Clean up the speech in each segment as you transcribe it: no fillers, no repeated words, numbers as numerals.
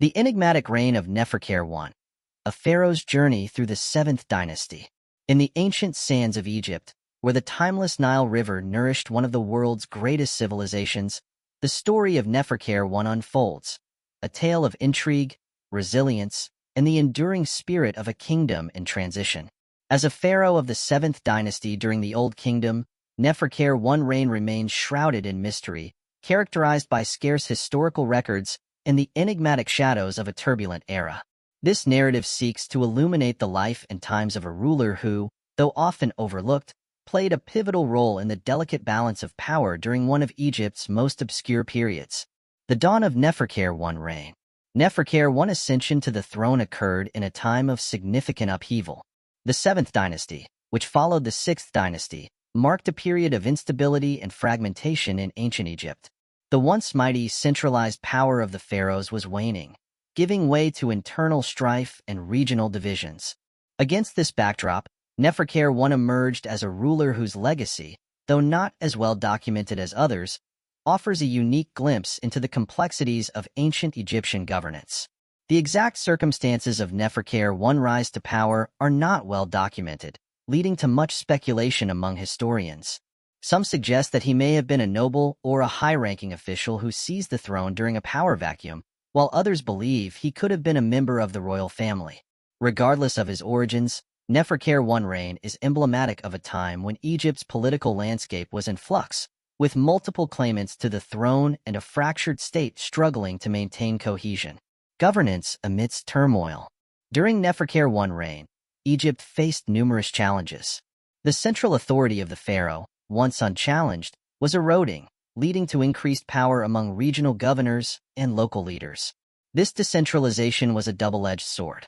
The enigmatic reign of Neferkare I, a pharaoh's journey through the Seventh Dynasty. In the ancient sands of Egypt, where the timeless Nile River nourished one of the world's greatest civilizations, the story of Neferkare I unfolds, a tale of intrigue, resilience, and the enduring spirit of a kingdom in transition. As a pharaoh of the Seventh Dynasty during the Old Kingdom, Neferkare I's reign remains shrouded in mystery, characterized by scarce historical records and the enigmatic shadows of a turbulent era. This narrative seeks to illuminate the life and times of a ruler who, though often overlooked, played a pivotal role in the delicate balance of power during one of Egypt's most obscure periods. The dawn of Neferkare I's reign. Neferkare I's ascension to the throne occurred in a time of significant upheaval. The Seventh Dynasty, which followed the Sixth Dynasty, marked a period of instability and fragmentation in ancient Egypt. The once mighty centralized power of the pharaohs was waning, giving way to internal strife and regional divisions. Against this backdrop, Neferkare I emerged as a ruler whose legacy, though not as well documented as others, offers a unique glimpse into the complexities of ancient Egyptian governance. The exact circumstances of Neferkare I's rise to power are not well documented, leading to much speculation among historians. Some suggest that he may have been a noble or a high-ranking official who seized the throne during a power vacuum, while others believe he could have been a member of the royal family. Regardless of his origins, Neferkare I's reign is emblematic of a time when Egypt's political landscape was in flux, with multiple claimants to the throne and a fractured state struggling to maintain cohesion. Governance amidst turmoil. During Neferkare I's reign, Egypt faced numerous challenges. The central authority of the pharaoh, once unchallenged, was eroding, leading to increased power among regional governors and local leaders. This decentralization was a double-edged sword.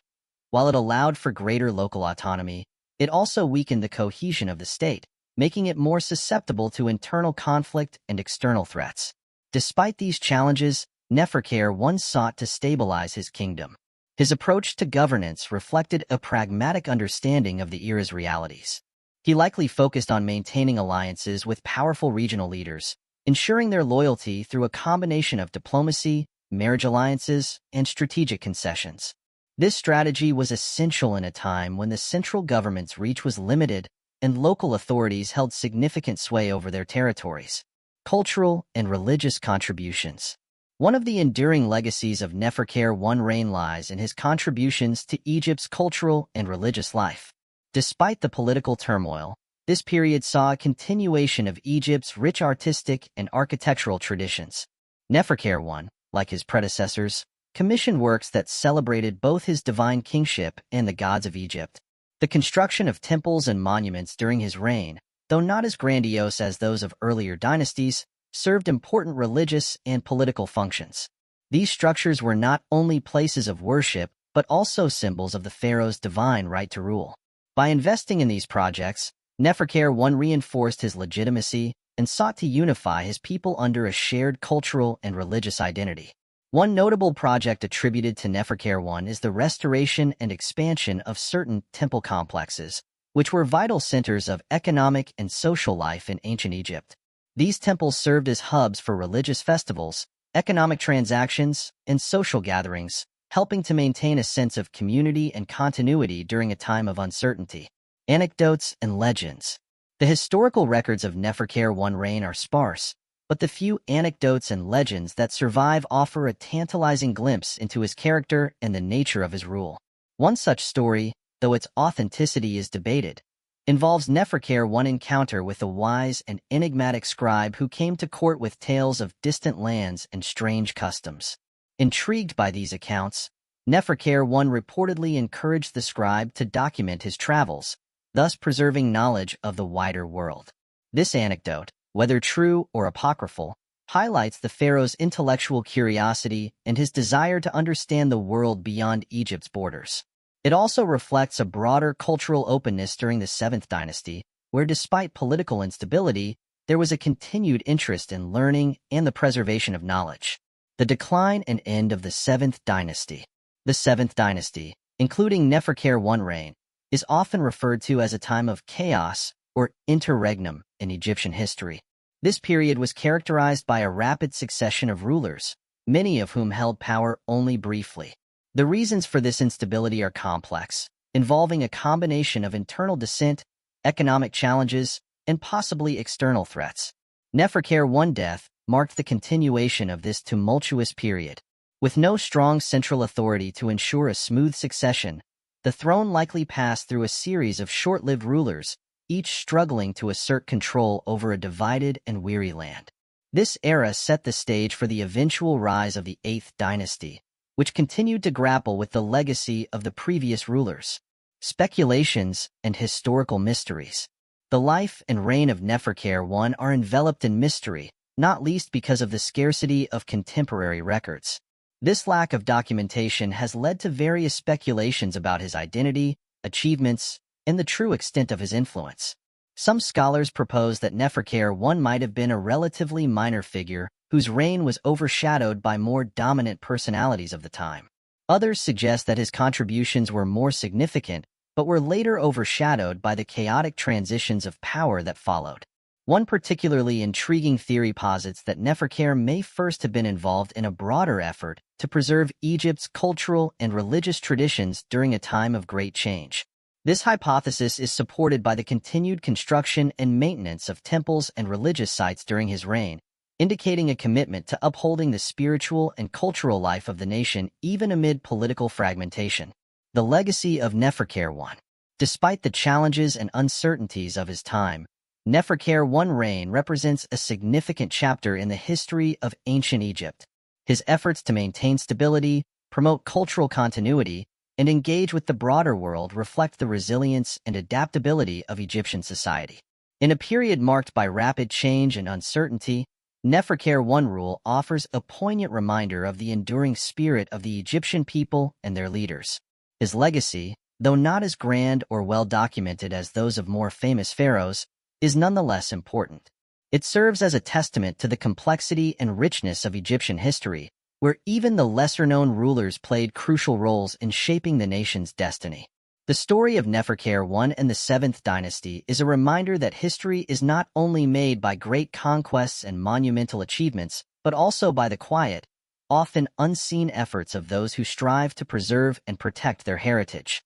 While it allowed for greater local autonomy, it also weakened the cohesion of the state, making it more susceptible to internal conflict and external threats. Despite these challenges, Neferkare I sought to stabilize his kingdom. His approach to governance reflected a pragmatic understanding of the era's realities. He likely focused on maintaining alliances with powerful regional leaders, ensuring their loyalty through a combination of diplomacy, marriage alliances, and strategic concessions. This strategy was essential in a time when the central government's reach was limited and local authorities held significant sway over their territories. Cultural and religious contributions. One of the enduring legacies of Neferkare I's reign lies in his contributions to Egypt's cultural and religious life. Despite the political turmoil, this period saw a continuation of Egypt's rich artistic and architectural traditions. Neferkare I, like his predecessors, commissioned works that celebrated both his divine kingship and the gods of Egypt. The construction of temples and monuments during his reign, though not as grandiose as those of earlier dynasties, served important religious and political functions. These structures were not only places of worship, but also symbols of the pharaoh's divine right to rule. By investing in these projects, Neferkare I reinforced his legitimacy and sought to unify his people under a shared cultural and religious identity. One notable project attributed to Neferkare I is the restoration and expansion of certain temple complexes, which were vital centers of economic and social life in ancient Egypt. These temples served as hubs for religious festivals, economic transactions, and social gatherings, helping to maintain a sense of community and continuity during a time of uncertainty. Anecdotes and legends. The historical records of Neferkare I's reign are sparse, but the few anecdotes and legends that survive offer a tantalizing glimpse into his character and the nature of his rule. One such story, though its authenticity is debated, involves Neferkare I's encounter with a wise and enigmatic scribe who came to court with tales of distant lands and strange customs. Intrigued by these accounts, Neferkare I reportedly encouraged the scribe to document his travels, thus preserving knowledge of the wider world. This anecdote, whether true or apocryphal, highlights the pharaoh's intellectual curiosity and his desire to understand the world beyond Egypt's borders. It also reflects a broader cultural openness during the Seventh Dynasty, where despite political instability, there was a continued interest in learning and the preservation of knowledge. The decline and end of the Seventh Dynasty. The Seventh Dynasty, including Neferkare I's reign, is often referred to as a time of chaos or interregnum in Egyptian history. This period was characterized by a rapid succession of rulers, many of whom held power only briefly. The reasons for this instability are complex, involving a combination of internal dissent, economic challenges, and possibly external threats. Neferkare I's death marked the continuation of this tumultuous period. With no strong central authority to ensure a smooth succession, the throne likely passed through a series of short-lived rulers, each struggling to assert control over a divided and weary land. This era set the stage for the eventual rise of the Eighth Dynasty, which continued to grapple with the legacy of the previous rulers. Speculations and historical mysteries. The life and reign of Neferkare I are enveloped in mystery, not least because of the scarcity of contemporary records. This lack of documentation has led to various speculations about his identity, achievements, and the true extent of his influence. Some scholars propose that Neferkare I might have been a relatively minor figure whose reign was overshadowed by more dominant personalities of the time. Others suggest that his contributions were more significant, but were later overshadowed by the chaotic transitions of power that followed. One particularly intriguing theory posits that Neferkare may first have been involved in a broader effort to preserve Egypt's cultural and religious traditions during a time of great change. This hypothesis is supported by the continued construction and maintenance of temples and religious sites during his reign, indicating a commitment to upholding the spiritual and cultural life of the nation even amid political fragmentation. The legacy of Neferkare I. Despite the challenges and uncertainties of his time, Neferkare I's reign represents a significant chapter in the history of ancient Egypt. His efforts to maintain stability, promote cultural continuity, and engage with the broader world reflect the resilience and adaptability of Egyptian society. In a period marked by rapid change and uncertainty, Neferkare I's rule offers a poignant reminder of the enduring spirit of the Egyptian people and their leaders. His legacy, though not as grand or well documented as those of more famous pharaohs, is nonetheless important. It serves as a testament to the complexity and richness of Egyptian history, where even the lesser-known rulers played crucial roles in shaping the nation's destiny. The story of Neferkare I and the Seventh Dynasty is a reminder that history is not only made by great conquests and monumental achievements, but also by the quiet, often unseen efforts of those who strive to preserve and protect their heritage.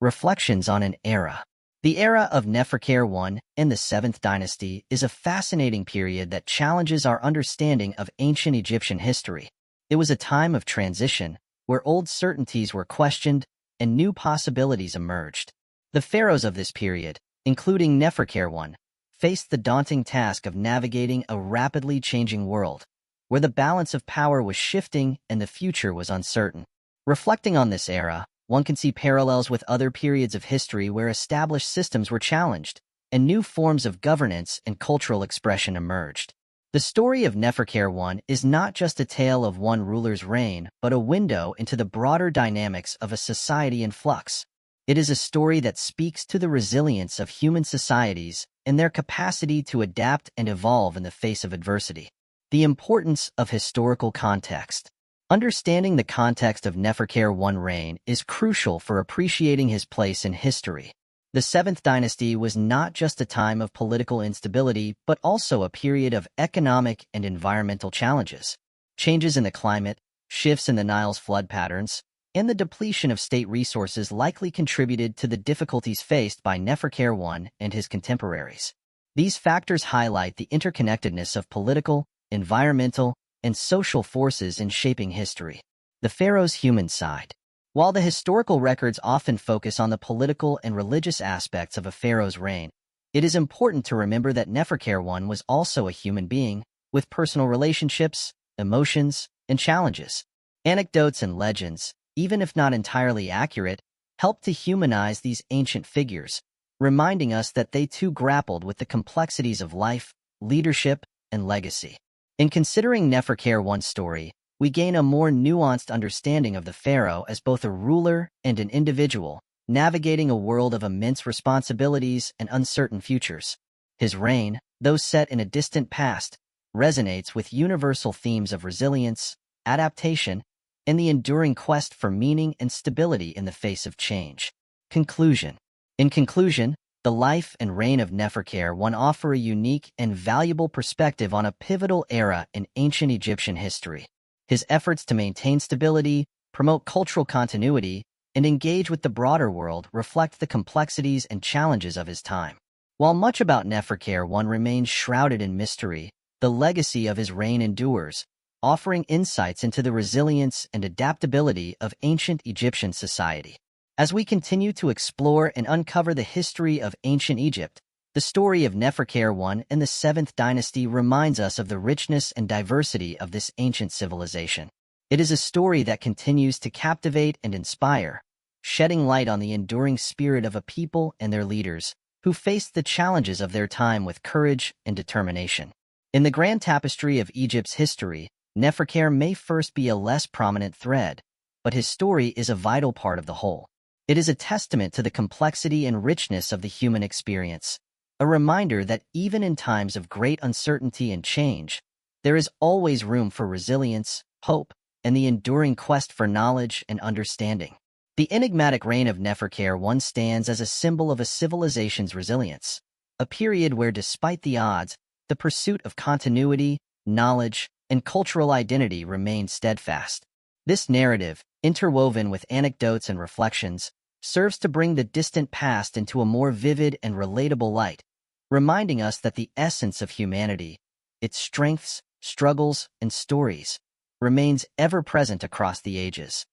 Reflections on an era. The era of Neferkare I and the Seventh Dynasty is a fascinating period that challenges our understanding of ancient Egyptian history. It was a time of transition, where old certainties were questioned and new possibilities emerged. The pharaohs of this period, including Neferkare I, faced the daunting task of navigating a rapidly changing world, where the balance of power was shifting and the future was uncertain. Reflecting on this era, one can see parallels with other periods of history where established systems were challenged, and new forms of governance and cultural expression emerged. The story of Neferkare I is not just a tale of one ruler's reign, but a window into the broader dynamics of a society in flux. It is a story that speaks to the resilience of human societies and their capacity to adapt and evolve in the face of adversity. The importance of historical context. Understanding the context of Neferkare I's reign is crucial for appreciating his place in history. The Seventh Dynasty was not just a time of political instability, but also a period of economic and environmental challenges. Changes in the climate, shifts in the Nile's flood patterns, and the depletion of state resources likely contributed to the difficulties faced by Neferkare I and his contemporaries. These factors highlight the interconnectedness of political, environmental, and social forces in shaping history. The pharaoh's human side. While the historical records often focus on the political and religious aspects of a pharaoh's reign, it is important to remember that Neferkare I was also a human being, with personal relationships, emotions, and challenges. Anecdotes and legends, even if not entirely accurate, help to humanize these ancient figures, reminding us that they too grappled with the complexities of life, leadership, and legacy. In considering Neferkare I's story, we gain a more nuanced understanding of the pharaoh as both a ruler and an individual, navigating a world of immense responsibilities and uncertain futures. His reign, though set in a distant past, resonates with universal themes of resilience, adaptation, and the enduring quest for meaning and stability in the face of change. Conclusion. In conclusion, the life and reign of Neferkare I offer a unique and valuable perspective on a pivotal era in ancient Egyptian history. His efforts to maintain stability, promote cultural continuity, and engage with the broader world reflect the complexities and challenges of his time. While much about Neferkare I remains shrouded in mystery, the legacy of his reign endures, offering insights into the resilience and adaptability of ancient Egyptian society. As we continue to explore and uncover the history of ancient Egypt, the story of Neferkare I and the Seventh Dynasty reminds us of the richness and diversity of this ancient civilization. It is a story that continues to captivate and inspire, shedding light on the enduring spirit of a people and their leaders who faced the challenges of their time with courage and determination. In the grand tapestry of Egypt's history, Neferkare may first be a less prominent thread, but his story is a vital part of the whole. It is a testament to the complexity and richness of the human experience, a reminder that even in times of great uncertainty and change, there is always room for resilience, hope, and the enduring quest for knowledge and understanding. The enigmatic reign of Neferkare I stands as a symbol of a civilization's resilience, a period where, despite the odds, the pursuit of continuity, knowledge, and cultural identity remained steadfast. This narrative, interwoven with anecdotes and reflections, serves to bring the distant past into a more vivid and relatable light, reminding us that the essence of humanity, its strengths, struggles, and stories, remains ever present across the ages.